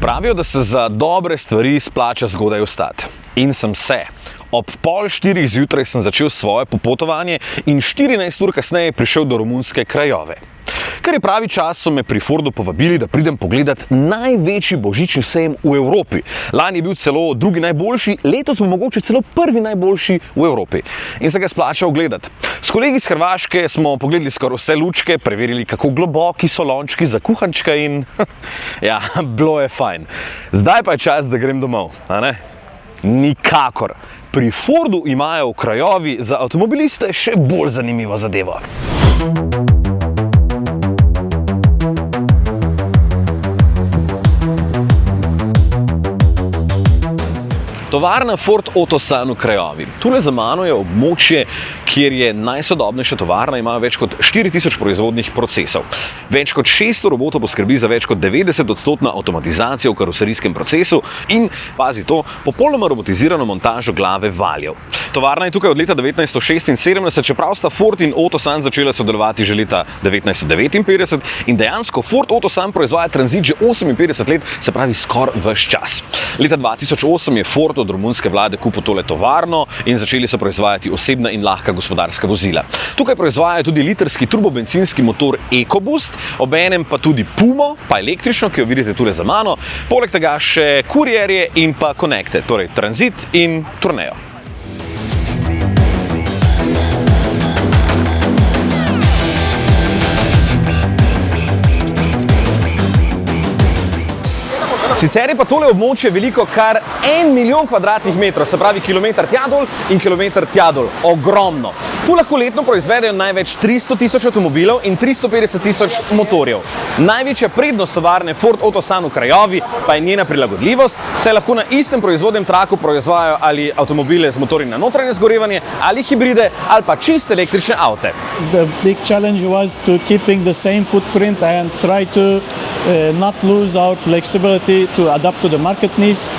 Pravijo, da se za dobre stvari splača zgodaj vstati. In sem se. Ob 3:30 zjutraj sem začel svoje popotovanje in 14 ur kasneje prišel do romunske Craiove. Ker je pravi čas, so me pri Fordu povabili, da pridem pogledat največji božični sejem v Evropi. Lani je bil celo drugi najboljši, letos bo mogoče celo prvi najboljši v Evropi. In se ga splača ogledati. S kolegi iz Hrvaške smo pogledali skoraj vse lučke, preverili, kako globoki so lončki za kuhančka in ja, bilo je fajn. Zdaj pa je čas, da grem domov, a ne? Nikakor. Pri Fordu imajo v Craiovi za avtomobiliste še bolj zanimivo zadevo. Tovarna Ford Otosan v Craiovi. Tule za mano je območje, kjer je najsodobnejša tovarna, imajo več kot 4000 proizvodnih procesov. Več kot 600 robotov poskrbi za več kot 90% avtomatizacijo v karoserijskem procesu in, pazi to, popolnoma robotizirano montažo glave valjev. Tovarna je tukaj od leta 1976, čeprav sta Ford in Otosan začela sodelovati že leta 1959 in dejansko Ford Otosan proizvaja tranzit že 58 let, se pravi skoraj ves čas. Leta 2008 je Ford od romunske vlade kupil tole tovarno in začeli so proizvajati osebna in lahka gospodarska vozila. Tukaj proizvajajo tudi litrski turbobencinski motor EcoBoost, obenem pa tudi Pumo, pa električno, ki jo vidite tule za mano, poleg tega še Courierje in pa Connecte, torej Transit in Tourneo. Sicer je pa tole območje veliko kar 1 milijon kvadratnih metrov, se pravi kilometer tja dol in kilometer tja dol. Ogromno. Tu lahko letno proizvedejo največ 300 000 avtomobilov in 350 000 motorjev. Največja prednost tovarne Ford Otosan v Craiovi pa je njena prilagodljivost, saj lahko na istem proizvodnem traku proizvajajo ali avtomobile z motorji na notranje zgorevanje, ali hibride, ali pa čiste električne avte. The big challenge was to keeping the same footprint and try to not lose our flexibility to adapt to the market needs.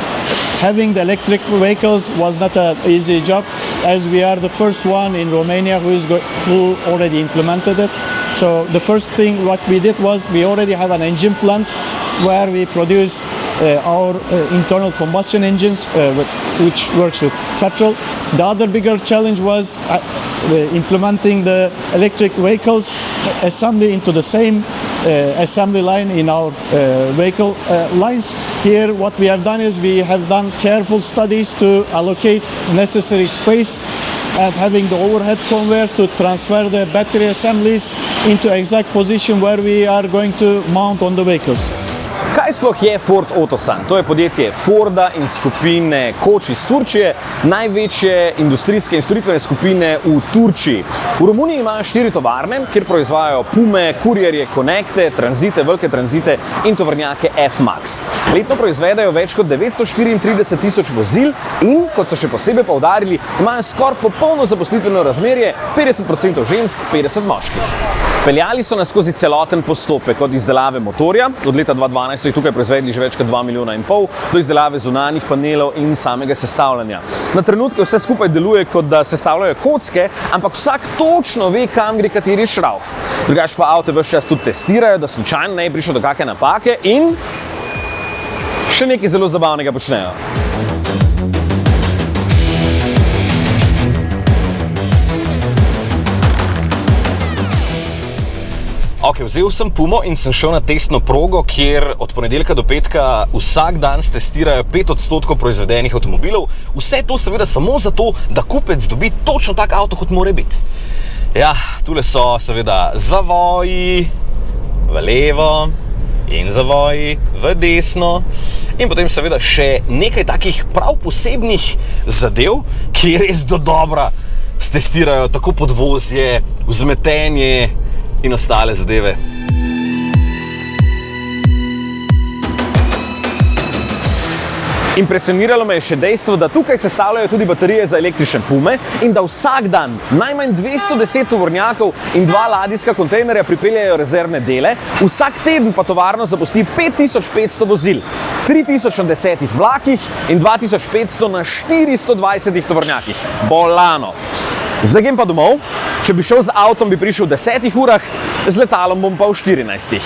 Having the electric vehicles was not an easy job, as we are the first one in Romania who already implemented it. So the first thing what we did was we already have an engine plant where we produce our internal combustion engines, which works with petrol. The other bigger challenge was implementing the electric vehicles assembly into the same assembly line in our vehicle lines. Here what we have done is we have done careful studies to allocate necessary space and having the overhead conveyors to transfer the battery assemblies into exact position where we are going to mount on the vehicles. Kaj sploh je Ford Otosan? To je podjetje Forda in skupine Koč iz Turčije, največje industrijske in storitvene skupine v Turčiji. V Romuniji imajo 4 tovarne, kjer proizvajajo Pume, Courierje, Connecte, Tranzite, velike tranzite in tovornjake F-Max. Letno proizvedajo več kot 934 000 vozil in, kot so še posebej poudarili, imajo skoraj popolno zaposlitveno razmerje, 50% žensk, 50 moških. Peljali so nas skozi celoten postopek od izdelave motorja, od leta 2012 so jih tukaj proizvedli že več kot 2,5 milijona, do izdelave zunanjih panelov in samega sestavljanja. Na trenutke vse skupaj deluje, kot da sestavljajo kocke, ampak vsak točno ve, kam gre kateri šravf. Drugače pa avte ves čas tudi testirajo, da slučajno ne je prišlo do kakšne napake in še nekaj zelo zabavnega počnejo. Ok, vzel sem Pumo in sem šel na testno progo, kjer od ponedeljka do petka vsak dan testirajo 5% proizvedenih avtomobilov. Vse to seveda samo zato, da kupec dobi točno tak avto, kot mora biti. Ja, tule so seveda zavoji v levo in zavoji v desno in potem seveda še nekaj takih prav posebnih zadev, ki res dodobra stestirajo tako podvozje, vzmetenje in ostale zadeve. Impresioniralo me je še dejstvo, da tukaj sestavljajo tudi baterije za električne Pume in da vsak dan najmanj 210 tovornjakov in 2 ladijska kontejnerja pripeljajo rezervne dele, vsak teden pa tovarno zapusti 5500 vozil, 3000 na 10 vlakih in 2500 na 420 tovornjakih. Bolano! Zdaj grem pa domov. Če bi šel z avtom, bi prišel v 10 urah, z letalom bom pa v 14.